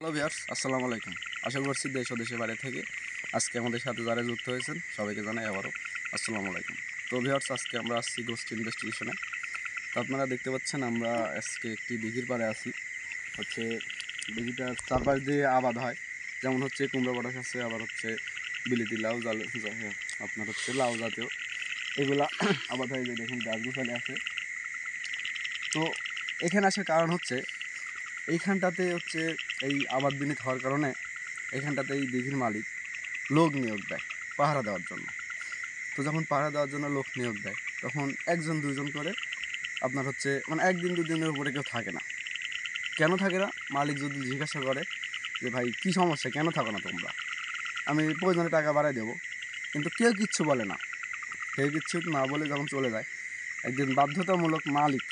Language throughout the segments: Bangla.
হ্যালো ভিউয়ার্স, আসসালামু আলাইকুম। আশা করছি দেশ ও দেশের বাইরে থেকে আজকে আমাদের সাথে যারা যুক্ত হয়েছেন সবাইকে জানাই আবারও আসসালামু আলাইকুম। তো ভিউয়ার্স, আজকে আমরা আসছি গোস্ট ইনভেস্টিগেশনে। তো আপনারা দেখতে পাচ্ছেন আমরা আজকে একটি দিঘির পাড়ে আছি। হচ্ছে দিঘিটার চারপাশ দিয়ে আবাদ হয়, যেমন হচ্ছে কুমড়া পটাশ আছে, আবার হচ্ছে বিলিতি লাউ আপনার হচ্ছে লাউ জাতীয় এগুলা আবাদ হয়। যে দেখুন গাছগুছালি আছে। তো এখানে আসার কারণ হচ্ছে এইখানটাতে হচ্ছে এই আবাদ বিনিত হওয়ার কারণে এইখানটাতে এই দিঘির মালিক লোক নিয়োগ দেয় পাহারা দেওয়ার জন্য। তো যখন পাহারা দেওয়ার জন্য লোক নিয়োগ দেয় তখন একজন দুজন করে আপনার হচ্ছে মানে একদিন দুদিনের উপরে কেউ থাকে না। কেন থাকে না? মালিক যদি জিজ্ঞাসা করে যে ভাই কী সমস্যা, কেন থাকো না তোমরা, আমি প্রয়োজনে টাকা বাড়াই দেবো, কিন্তু কেউ কিচ্ছু বলে না। কেউ কিচ্ছু না বলে যখন চলে যায়, একদিন বাধ্যতামূলক মালিক,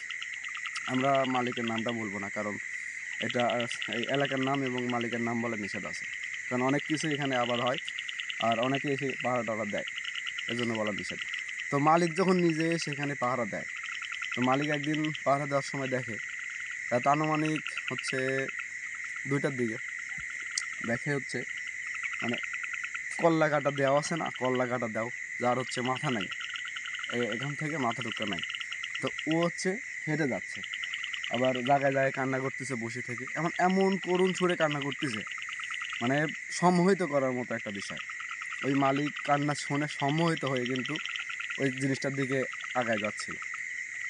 আমরা মালিকের নামটা বলবো না কারণ এটা এই এলাকার নাম এবং মালিকের নাম বলে নিষেধ আছে, কারণ অনেক কিছু এখানে আবার হয় আর অনেকে এসে পাহারা টাহারা দেয়, এজন্য বলা নিষেধ। তো মালিক যখন নিজে সেখানে পাহারা দেয়, তো মালিক একদিন পাহারা দেওয়ার সময় দেখে রাত আনুমানিক হচ্ছে 2টার দিকে দেখে হচ্ছে মানে কল্লা কাটা দেওয়া আছে না, কল্লা কাটা দেও যার হচ্ছে মাথা নাই, এখান থেকে মাথা ঢুকা নাই। তো ও হচ্ছে হেঁটে যাচ্ছে, আবার জায়গায় জায়গায় কান্না করতেছে বসে থেকে, এমন করুণ সুরে কান্না করতেছে, মানে সম্মোহিত করার মতো একটা বিষয়। ওই মালিক কান্না শুনে সম্মোহিত হয়ে কিন্তু ওই জিনিসটার দিকে আগায় যাচ্ছিল।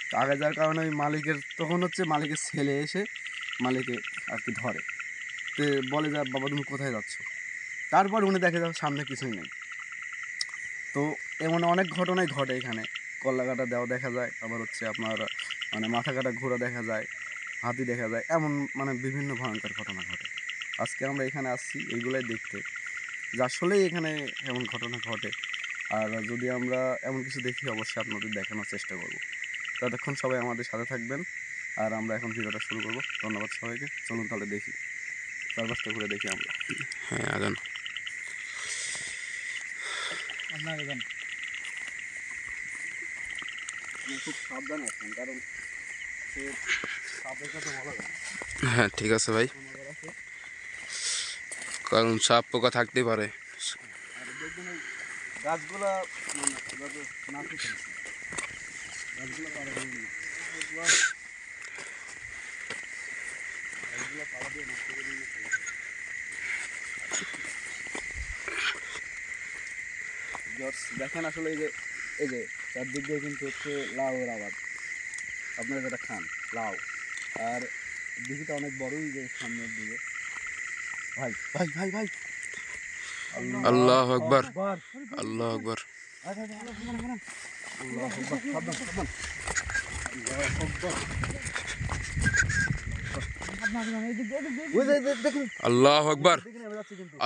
তো আগায় যাওয়ার কারণে ওই মালিকের তখন হচ্ছে মালিকের ছেলে এসে মালিকে আর কি ধরে, তো বলে যা বাবা তুমি কোথায় যাচ্ছ। তারপর উনি দেখে যাও সামনে কিছুই নেই। তো এমন অনেক ঘটনাই ঘটে এখানে, কল্লা কাটা দেওয়া দেখা যায়, আবার হচ্ছে আপনার মানে মাথা কাটা ঘোড়া দেখা যায়, হাতি দেখা যায়, এমন মানে বিভিন্ন ভয়ঙ্কর ঘটনা ঘটে। আজকে আমরা এখানে আসছি এইগুলাই দেখতে যে আসলেই এখানে এমন ঘটনা ঘটে, আর যদি আমরা এমন কিছু দেখি অবশ্যই আপনাদের দেখানোর চেষ্টা করব। ততক্ষণ সবাই আমাদের সাথে থাকবেন, আর আমরা এখন ভিডিওটা শুরু করব। ধন্যবাদ সবাইকে। চলুন তাহলে দেখি, চারপাশটা ঘুরে দেখি আমরা। হ্যাঁ আজান খুব সাবধানে আসবেন, কারণ সে সাপের কথা বলা যায়। হ্যাঁ ঠিক আছে ভাই, কারণ সাপ পোকা থাকতেই পারে। আর দেখবেন এই গাছগুলা মানে না শুকিয়ে গাছগুলো পাড়া দিয়ে না, গাছগুলো পাড়া দিয়ে নষ্ট করে দিয়ে দেখেন। আসলে এই যে চারদিক দিয়ে কিন্তু হচ্ছে লাউয়ের আবাদ, আপনারা যেটা খান লাউ, আর দিঘিটা অনেক বড়ই যে সামনের দিকে। ভাই ভাই ভাই ভাই আল্লাহু আকবার, আল্লাহু আকবার। আল্লাহু আকবার,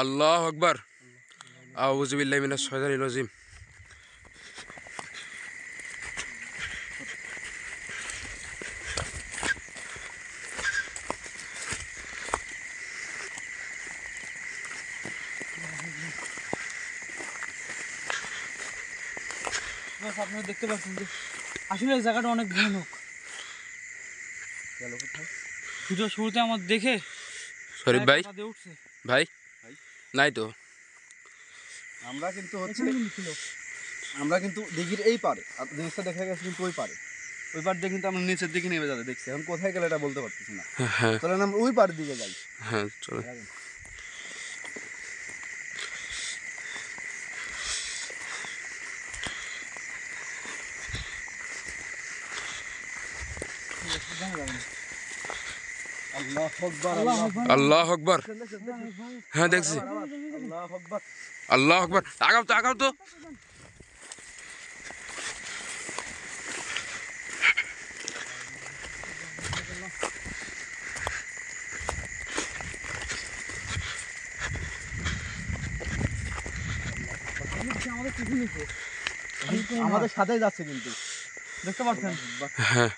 আল্লাহু আকবার। আউযু বিল্লাহি মিনাশ শাইতানির রাজিম। আপনারা দেখতে পাচ্ছেন যে আসলে এই জায়গাটা অনেক ভয়ানক। ভিডিও শুরুতে আমার দেখে শরীফ ভাই, উঠছে ভাই নাই তো। আমরা কিন্তু হচ্ছে আমরা কিন্তু দিঘির এই পারে, আর জিনিসটা দেখা গেছে কিন্তু ওই পারে, ওই পার দিয়ে কিন্তু আমরা নিচের দিকে নেমে যাবে দেখছি। এখন কোথায় গেলে এটা বলতে পারতেছি না। হ্যাঁ চলেন আমরা ওই পারের দিকে যাই। হ্যাঁ চলো। আল্লাহু আকবার। হ্যাঁ দেখছি। আল্লাহু আকবার। আগাও তো, আগাও তো। আমাদের সাথেই যাচ্ছে কিন্তু দেখতে পাচ্ছেন। হ্যাঁ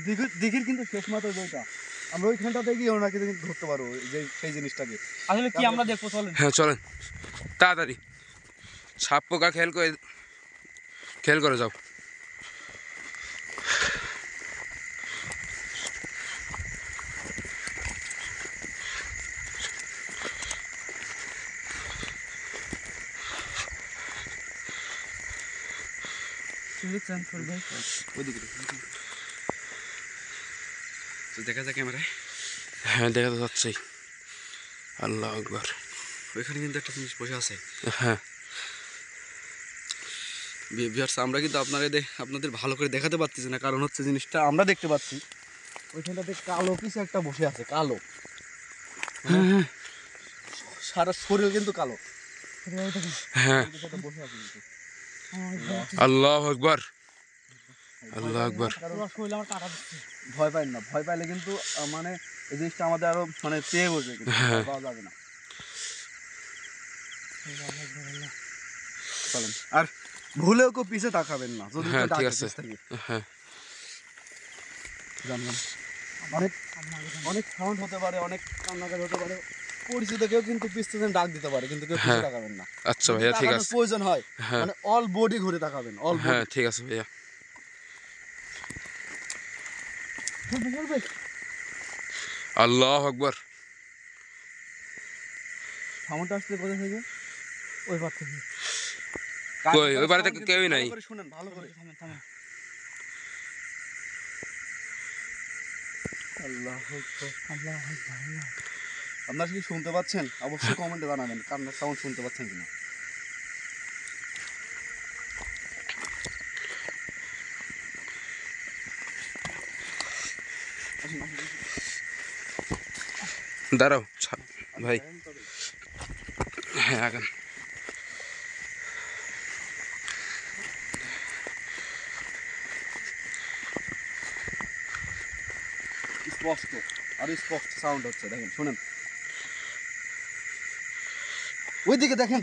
দেখুন দিঘির কিন্তু শেষ মাত্র যেটা, আমরা ওইখানটাতে গিয়ে ওনাকে কিন্তু ধরতে পারবো যে সেই জিনিসটাকে। আসলে কি আমরা দেখবো, চলেন। হ্যাঁ চলেন তাড়াতাড়ি। সাপ পোকা খেয়াল করে যাও। দেখছেন শরীফ ভাই? ওইদিকে তো দেখা যায় ক্যামেরায়। হ্যাঁ দেখা যাচ্ছে। আল্লাহ আকবার। ওইখানে কিন্তু একটা জিনিস বসে আছে। হ্যাঁ ভিউয়ার্স, আমরা কিন্তু আপনাদের ভালো করে দেখাতে পারতেছি না, কারণ হচ্ছে জিনিসটা আমরা দেখতে পাচ্ছি ওইখানটাতে কালো কিছু একটা বসে আছে, কালো হ্যাঁ সারা শরীর কিন্তু কালো শরীফ ভাই দেখেন। হ্যাঁ কিছু একটা বসে আছে কিন্তু। আল্লাহ আকবার। আল্লাহ আকবার। পুরো শরীর আমার কাটা দিচ্ছে। ভয় পাই না, ভয় পাইলে কিন্তু মানে এই জিনিসটা আমাদের আরো মানে চেয়ে বসবে, কিন্তু ভয় পাওয়া যাবে না। চলেন, আর ভুলেও কেউ পিছে তাকাবেন না যদি হ্যাঁ কেউ ঠিক ডাকে আছে। পিছ থেকে। হ্যাঁ জানলাম অনেক অনেক সাউন্ড হতে পারে, অনেক কান্নাকাটি হতে পারে, পরিচিত কেউ কিন্তু পিছ থেকে ডাক দিতে পারে, কিন্তু কেউ পিছে হ্যাঁ। তাকাবেন না। আচ্ছা ভাইয়া ঠিক তাকানোর আছে। প্রয়োজন হয় হ্যাঁ মানে অল বডি ঘুরে তাকাবেন, অল হ্যাঁ বডি। ঠিক আছে ভাইয়া। আল্লাহ আকবার। সাউন্ডটা আসলে কোথা থেকে? ওই পার থেকে। কই ওই বাড়িতে sound কেউই কিন্তু নাই। ভালো করে শুনেন, ভালো করে। থামেন থামেন। আল্লাহ আকবার। আল্লাহ আকবার, আল্লাহ। আপনারা কি শুনতে পাচ্ছেন? অবশ্যই কমেন্টে জানাবেন কান্নার সাউন্ড শুনতে পাচ্ছেন কিনা। দাঁড়াও ভাই। হ্যাঁ আগান। স্পষ্ট, আরো স্পষ্ট সাউন্ড হচ্ছে, দেখেন শুনেন। ওইদিকে দেখেন।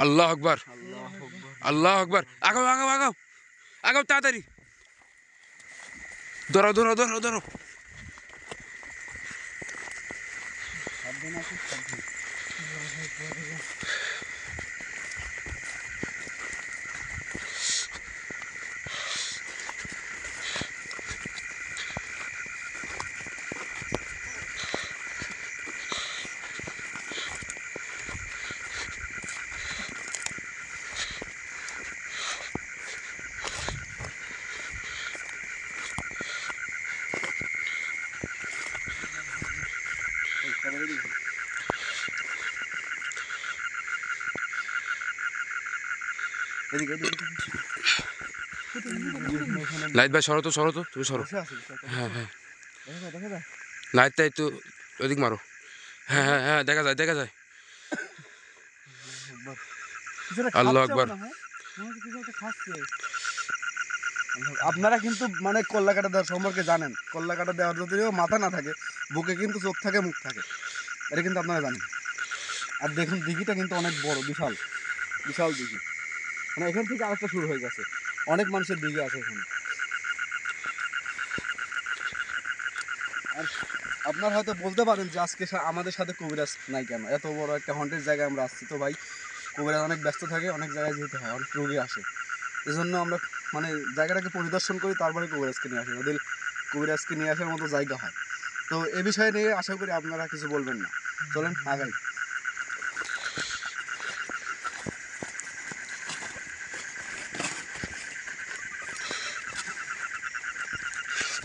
আল্লাহ আকবার। আল্লাহ আকবার। আল্লাহ আকবার। আগাও আগাও আগাও আগাও তাড়াতাড়ি। ধরো ধরো ধরো ধরো। সাবধানে আসুন, সাবধানে। এই, সবাই এদিকে। এদিকে, এদিকে। লাইট ভাই সরো তো তুমি সরো। বসে আছে কিছু একটা। হ্যাঁ হ্যাঁ দেখা যায়, দেখা যায়। লাইটটা একটু ওদিক মারো। হ্যাঁ হ্যাঁ হ্যাঁ দেখা যায় দেখা যায়। কিছু একটা আল্লাহ খাচ্ছে আকবার। মনে হয়। মনে হচ্ছে কিছু একটা খাচ্ছে। আপনারা কিন্তু মানে কল্লা কাটা দেওয়ার সম্পর্কে জানেন, কল্লা কাটা দেওয়ার যদিও মাথা না থাকে, বুকে কিন্তু চোখ থাকে, মুখ থাকে, এটা কিন্তু আপনারা জানেন। আর দেখুন দিঘিটা কিন্তু অনেক বড়, বিশাল বিশাল দিঘি, মানে এখান থেকে আরেকটা শুরু হয়ে গেছে, অনেক মানুষের দিঘি আছে এখানে। আর আপনারা হয়তো বলতে পারেন যে আজকে আমাদের সাথে কবিরাজ নাই কেন, এত বড় একটা হন্টের জায়গায় আমরা আসছি। তো ভাই, কবিরাজ অনেক ব্যস্ত থাকে, অনেক জায়গায় যেতে হয়, অনেক রোগী আসে, এজন্য আমরা মানে জায়গাটাকে পরিদর্শন করি, তারপরে কবিরাজকে নিয়ে আসি, ওদের কবিরাজকে নিয়ে আসার মতো জায়গা হয়। তো এ বিষয়ে নিয়ে আশা করি আপনারা কিছু বলবেন না। চলেন আগাই।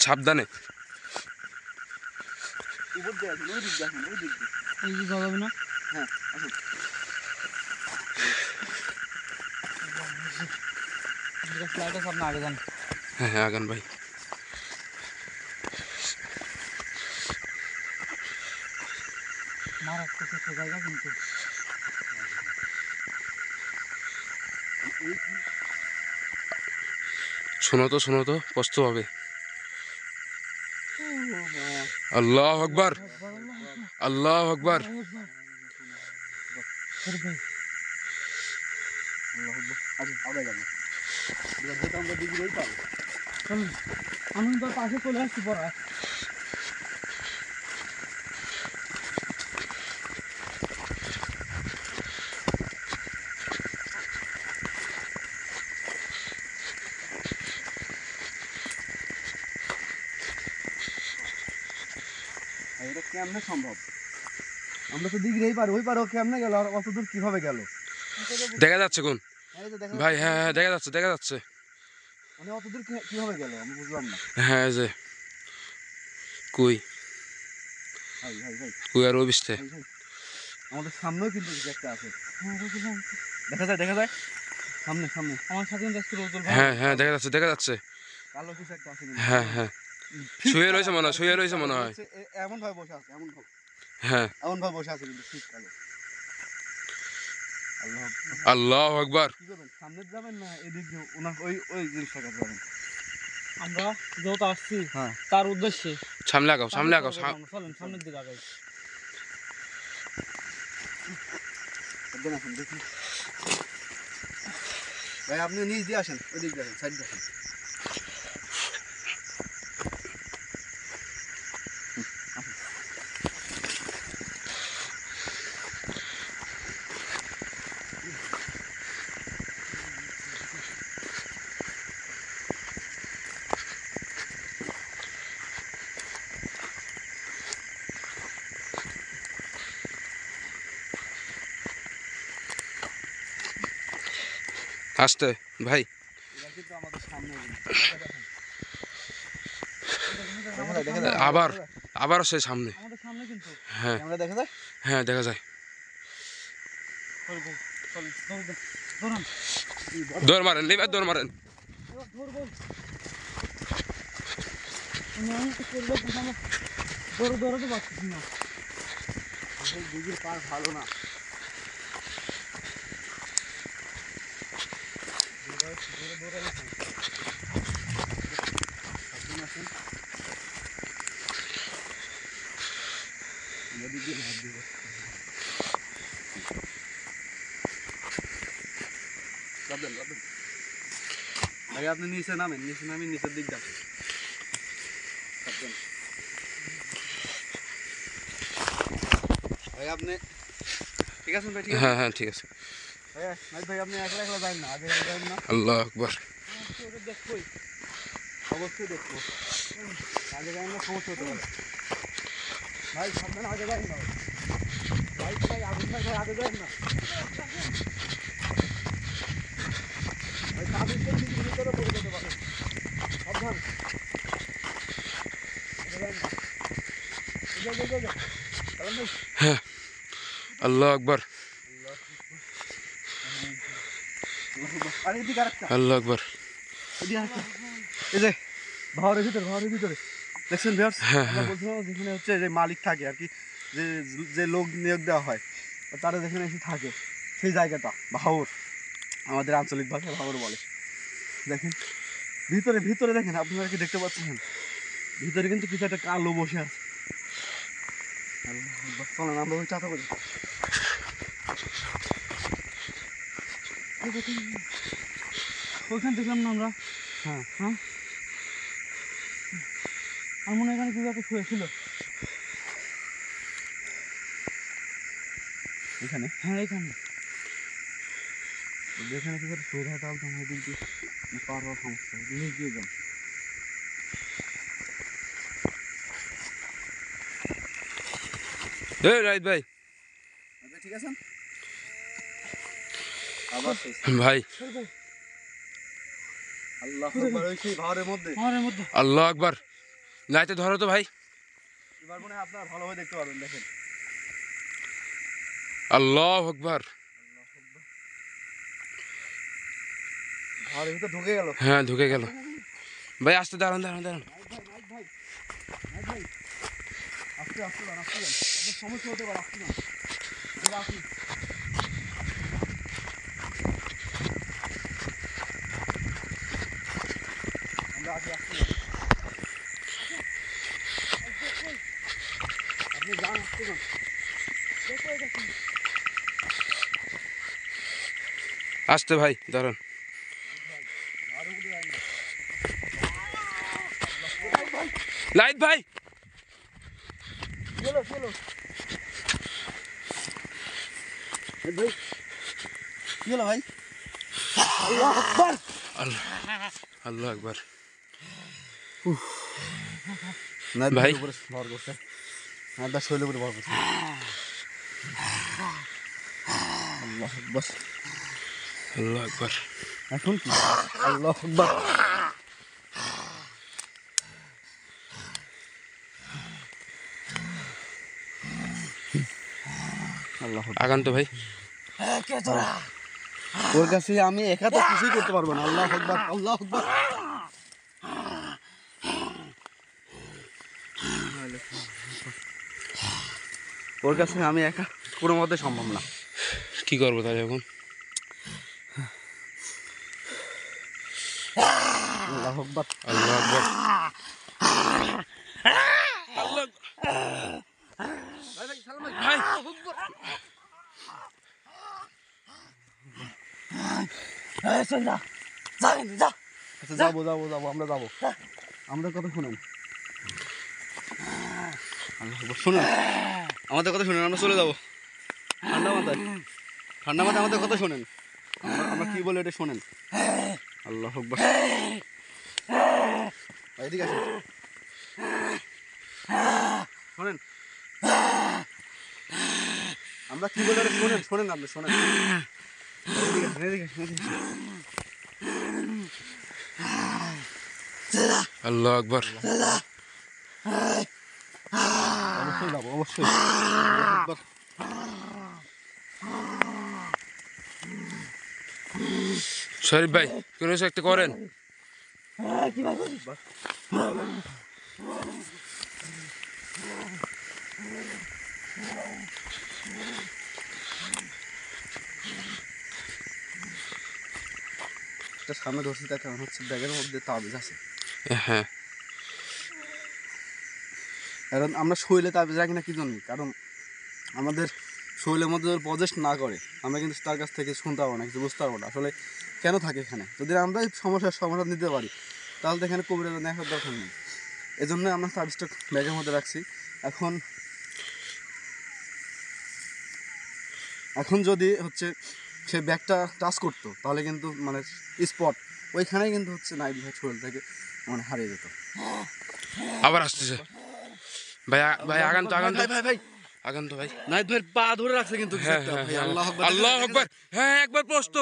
সাবধানে। উপর দিয়ে আসুন, ওই দিক দিয়ে আসুন, ওই দিক দিয়ে। এই যে যাওয়া যাবে না? হ্যাঁ আসুন। লাইট আছে, আপনি আগে যান। হ্যাঁ হ্যাঁ আগান ভাই। মারাত্মক একটা জায়গা কিন্তু। শোনো তো কষ্ট হবে। আল্লাহ আকবার। আল্লাহ আকবার। শরীফ ভাই, আল্লাহু আকবার। আসুন আগাই যাবো, যেটা আমরা দিঘির ওই পাবো। চলুন। আমি তো পাশে চলে আসছি পড়া। আর এটা কেমনে সম্ভব? আমরা তো দিঘির এই পার, ওই পারও কেমনে গেল, আর অত দূর কিভাবে গেল? দেখা যাচ্ছে কোন এই যে দেখা ভাই? যাচ্ছে। হ্যাঁ হ্যাঁ দেখা যাচ্ছে দেখা যাচ্ছে। মানে অত দূর কিভাবে গেল আমি বুঝলাম না। হ্যাঁ যে কই ভাই ভাই ভাই কই আর অবিস্তে ভাই, ভাই। আমাদের সামনেও কিন্তু কিছু একটা আছে। হ্যাঁ বুঝলাম। দেখা যায় দেখা যায় সামনে সামনে আমার সাথে কিন্তু আজকে রোদুল ভাই। হ্যাঁ হ্যাঁ দেখা যাচ্ছে কালো কিছু একটা আছে কিন্তু। হ্যাঁ হ্যাঁ ঠিক শুয়ে কালো, রয়েছে মনে হয়, আর শুয়ে ঠিক রয়েছে কালো মনে হয়। হচ্ছে, এমন ভাবে বসে আছে হ্যাঁ এমন ভাবে বসে আছে কিন্তু ঠিক কালো। আল্লাহ আল্লাহ আকবার কি করবেন, সামনে যাবেন না এদিক দিয়ে ওনার ওই ওই জিনিসটা কাছে যাবেন? আমরা যেহেতু আসছি হ্যাঁ তার উদ্দেশ্যে সামনে আগাও সামনে আগাও চলেন সামনের দিকে আগাই। একদম আসেন দেখুন ভাই, আপনি নিচ দিয়ে আসেন, ওই দিক দিয়ে আসেন, সাইড দিয়ে আসেন। আসতে ভাই এটা কিন্তু আমাদের সামনে দেখা যায় আবার আবারও সেই সামনে আমাদের সামনে কিন্তু হ্যাঁ ক্যামেরা দেখা যায়। হ্যাঁ দেখা যায় চল ভাই চল ধরুন দৌড় মারেন এবার দৌড় মারেন এবার ধরবো। আমি তো করবো দৌড়াতে পারছি না। দিদির পার ভালো না। ভাই আপনি নিচে নামেন, নিচের দিক দেখেন। ভাই আপনি ঠিক আছেন ভাই? ঠিক আছে হ্যাঁ হ্যাঁ ঠিক আছে ভাই, ভাই আপনি একলা একলা যান না, আগে যান না। আল্লাহ আকবার দেখবই অবশ্যই দেখবো, আগে যান না, সমস্যা হতে পারে। ভাই সাবধানে আগে যান না ভাই, ভাই আগুন ভাই আগে যান না ভাই, তাদের ভিতরে পড়ে যেতে পারে, সাবধান। হ্যাঁ আল্লাহ আকবার আর এদিকে আরেকটা, আল্লাহ আকবার এদিকে আরেকটা। এই যে ভাওয়ারের ভিতরে দেখছেন ভিউয়ার্স, আমরা বলছিলাম যেখানে হচ্ছে যে মালিক থাকে আর কি, যে যে লোক নিয়োগ দেওয়া হয় তারা যেখানে এসে থাকে, সেই জায়গাটা ভাওর, আমাদের আঞ্চলিক ভাষায় ভাওর বলে। দেখেন ভিতরে দেখেন, আপনারা কি দেখতে পাচ্ছেন? ভিতরে কিন্তু কিছু একটা কালো বসে আছে। চলেন আমরা ওই চাতা করি। ওইখানে দেখলাম না আমরা। হ্যাঁ হ্যাঁ আর মনে হয় এখানে কিছু একটা শুয়েছিল। এখানে হ্যাঁ এখানে যেখানে কিছু একটা শুয়ে থাকে, তাহলে তো আমাদের দিক দিয়ে পার হওয়ার সমস্যা, নিচ দিয়ে যান। এই রাইট ভাই ঠিক আছেন? আবার ভাই আল্লাহ আকবার, ওই সেই ভাওরের মধ্যে। আমার মধ্যে আল্লাহ আকবার লাইটে ধরো তো ভাই এবার মনে হয় আপনারা ভালোভাবে দেখতে পাবেন, দেখেন। আল্লাহ আকবার ভাওরের ভিতরে ঢুকে গেল। হ্যাঁ ঢুকে গেল ভাই আসতে দাঁড়ান ভাই আস্তে আস্তে যান, আপনার সমস্যা হতে পারে, আসতে যান। এবার আসুন। আমরা আসি, আসতে যান। আপনি যান, আসতে যান। আসতে ভাই দাঁড়ান লাইট ভাই চলো ভাই, কি হলো ভাই? আল্লাহ আকবার। আল্লাহ আকবার ভাই ভাই। উপরে ভর করছে, নাইট শৈলের উপরে ভর করছে। আল্লাহ আকবার। আল্লাহ আকবার এখন কি? আল্লাহ আকবার। আল্লাহ আগান তো ভাই। কে তোরা? ওর কাছে আমি একা তো কিছুই করতে পারবো না। আল্লাহ আকবার, আল্লাহ আকবার। ওর কাছে আমি একা কোনো মতে সম্ভব না। কি করবো তাহলে এখন? আল্লাহ আকবার। আল্লাহ আকবার। ভাই চল যা, যাবেন যা। আচ্ছা যাবো যাবো যাবো, আমরা যাবো। আমাদের কথা শুনেন, আল্লাহ আকবার। শুনুন আমাদের কথা শুনেন, আমরা চলে যাবো। ঠান্ডা মাথায়, ঠান্ডা মাথায় আমাদের কথা শোনেন। আমরা কি বলে এটা শোনেন। আল্লাহ আকবার। এদিকে আসেন, শোনেন আমরা কি বলে এটা শোনেন, শোনেন আপনি শোনেন। এদিকে আসেন, এদিকে আসেন, এদিকে আসেন। আল্লাহ আকবার। অবশ্যই যাবো, অবশ্যই। আল্লাহু আকবার। শরীফ ভাই কোনো কিছু একটা করেন। কি ভাই? এটা সামনে ধরছি তার কারণ হচ্ছে ব্যাগের মধ্যে তাবিজ আছে। হ্যাঁ কারণ আমরা শৈলে তাবিজ রাখি না কি জন্য, কারণ আমাদের শৈলের মধ্যে যদি প্রজেস না করে আমরা কিন্তু তার কাছ থেকে শুনতে পারবো না, কিছু বুঝতে পারবো না আসলে কেন থাকে এখানে। যদি আমরা এই সমস্যার সমাধান দিতে পারি তাহলে তো এখানে কবিরাজ দেখার দরকার নেই। এই জন্য আমরা তাবিজটা ব্যাগের মধ্যে রাখছি। এখন যদি হচ্ছে সে ব্যাগটা টাচ করতো তাহলে কিন্তু মানে স্পট ওইখানেই কিন্তু হচ্ছে নাইট ভাই শরীর থেকে মানে হারিয়ে যেত। আবার আসতেছে ভাই। ভাই আগান তো, আগান তো ভাই ভাই ভাই আগান তো ভাই। নাইট ভাইয়ের পা ধরে রাখছে কিন্তু কিছু হ্যাঁ একটা। হ্যাঁ ভাই হ্যাঁ। আল্লাহ আকবার, আল্লাহ আকবার। হ্যাঁ একবার প্রস্ত।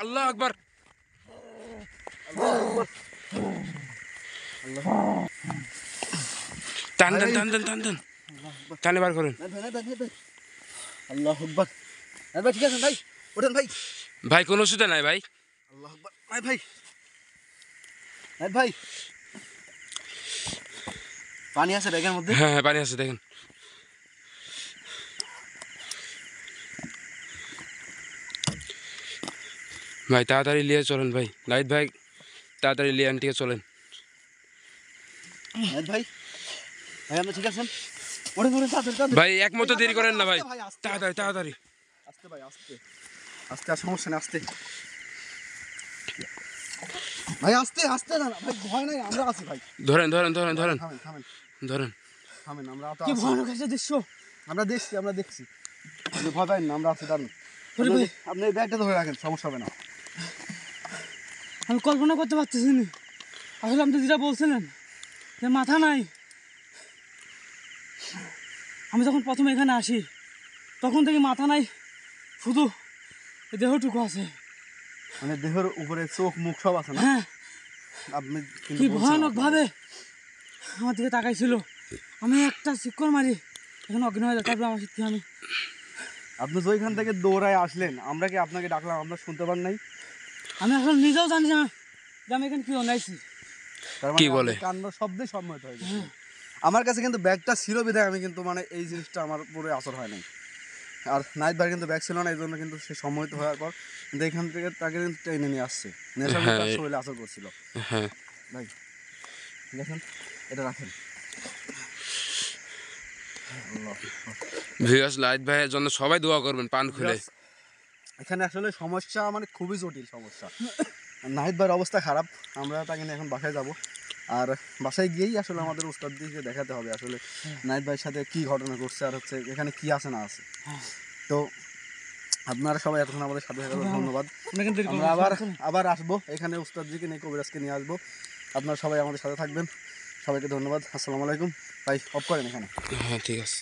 আল্লাহ আকবার। টান টান টান টান টান টান টানে বার করেন নাইট ভাই, নাইট ভাই, নাইট ভাই। আল্লাহ আকবার। নাইট ভাই ঠিক আছে ভাই, ওঠেন ভাই। ভাই। কোনো অসুবিধা নাই ভাই। আল্লাহ আকবার। নাইট ভাই, নাইট ভাই পানি আছে ব্যাগের মধ্যে। হ্যাঁ হ্যাঁ পানি আছে দেখেন। ভাই তাড়াতাড়ি নিয়ে চলেন ভাই। লাইট ভাই তাড়াতাড়ি নিয়ে আনটিকে চলেন। নাইট ভাই, ভাই আপনি ঠিক আছেন? ওঠেন ওঠেন তাড়াতাড়ি তাড়াতাড়ি। ভাই এক মতো দেরি করেন না ভাই। ভাই আস্তে তাড়াতাড়ি তাড়াতাড়ি। আস্তে ভাই আস্তে আস্তে, আর সমস্যা নেই আস্তে ভাই, আস্তে আস্তে না ভাই, ভয় নাই আমরা আছি ভাই। ধরেন ধরেন ধরেন ধরেন থামেন থামেন ধরেন। থামেন, আমরা তো কি আছি। ভয়ানক একটা দৃশ্য। আমরা দেখছি, আমরা দেখছি। আপনি ভয় পাইন না, আমরা আছি দাঁড়ান। ওরে ভাই, আপনি এই ব্যাগটা ধরে রাখেন, সমস্যা হবে না। আমি কল্পনা করতে পারতেছি না। আসলে আপনি যেটা বলছিলেন যে মাথা নাই, আমি যখন প্রথম এখানে আসি তখন থেকে মাথা নাই, শুধু এই দেহটুকু আছে। মানে দেহের উপরে চোখ মুখ সব আছে না? হ্যাঁ, আপনি কিন্তু কি বলছেন ভয়ানক আপনার। ভাবে আমার দিকে তাকাইছিল। আমি একটা চিক্কর মারি এখন অজ্ঞান হয়ে যায়। তারপরে আমার সাথে আমি আপনি যে ওইখান থেকে দৌড়ায় আসলেন, আমরা কি আপনাকে ডাকলাম, আমরা শুনতে পার নাই? আসলে নিজেও জানি না যে আমি এখানে কি অনাইছি। তার কি মানে বলে? আপনি কান্নার শব্দে সম্মত হয়ে গেছে। আমার কাছে কিন্তু ব্যাগটা ছিল বিধায় আমি কিন্তু মানে এই জিনিসটা আমার পুরো আসর হয় নাই। আর নাইট ভাই কিন্তু ব্যাগ ছিল না, এই জন্য কিন্তু সে সম্মত হওয়ার পর কিন্তু এখান থেকে তাকে কিন্তু ট্রেনে নিয়ে আসছে। নেশা হ্যাঁ, তার শরীরে আসর করছিল। হ্যাঁ ভাই দেখেন, এটা রাখেন। ভিউয়ার্স লাইট ভাইয়ের জন্য সবাই দোয়া করবেন পান খুলে। এখানে আসলে সমস্যা মানে খুবই জটিল সমস্যা। নাহিদ ভাইয়ের অবস্থা খারাপ, আমরা তাকে নিয়ে এখন বাসায় যাব। আর বাসায় গিয়েই আসলে আমাদের উস্তাদ দিকে দেখাতে হবে আসলে নাহিদ ভাইয়ের সাথে কী ঘটনা ঘটছে আর হচ্ছে এখানে কী আছে না আছে। তো আপনারা সবাই এতক্ষণ আমাদের সাথে থাকার জন্য ধন্যবাদ। আমরা আবার আসবো এখানে উস্তাদজিকে নিয়ে, কবিরাজকে নিয়ে আসবো। আপনারা সবাই আমাদের সাথে থাকবেন। সবাইকে ধন্যবাদ। আসসালামু আলাইকুম। ভাই অফ করেন এখানে। হ্যাঁ ঠিক আছে।